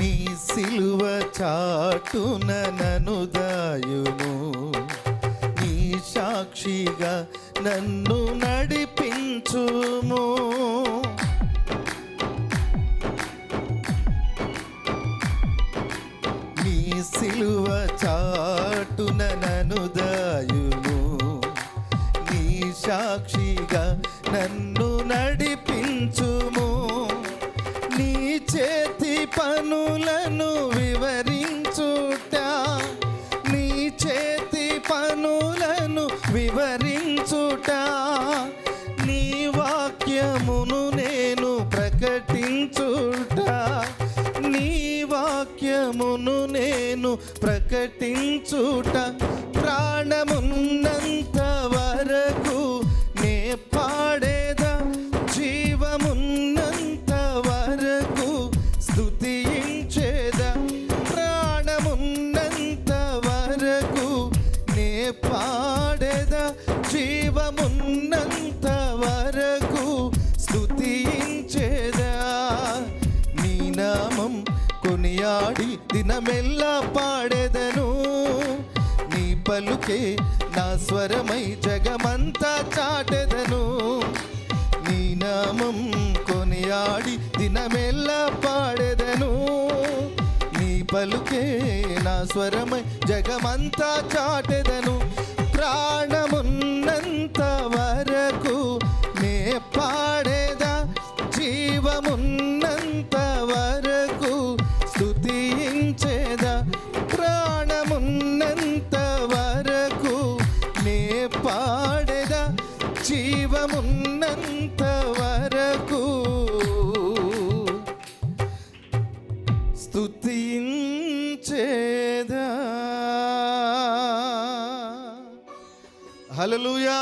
నీ సిలువ చాటున నన్ను దాయుము, నీ సాక్షిగా నన్ను నడిపించుము. నీ సిలువ చాటున నన్ను దాయుము, నీ సాక్షిగా నన్ను నడిపించుము. నీ చేతి పనులను వివరించుట, నీ చేతి పనులను వివరించుట, నీ వాక్యమును నేను ప్రకటించుట, నీ వాక్యమును నేను ప్రకటించుట. ప్రాణమున్నంత వరకు నే పాడేదా, జీవమున్నంత వరకు స్తుతించేదా. ప్రాణమున్నంత వరకు నే పాడేదా, జీవమున్నంత వరకు స్తుతించేదా. నీ నామం కొనియాడి దినమెల్లా పాడెదను, నీ పలుకే నా స్వరమై జగమంతా చాటెదను. నీ నామం కొనియాడి దినమెల్లా పాడెదను, నీ పలుకే నా స్వరమై జగమంతా చాటెదను. ప్రాణమున్నంత వరకు నే పాడేదా, జీవమున్నంత వరకు స్తుతించేదా. ప్రాణమున్నంత వరకు నే పాడేదా, జీవమున్నంత వరకు స్తుతించేదా. హల్లెలూయా.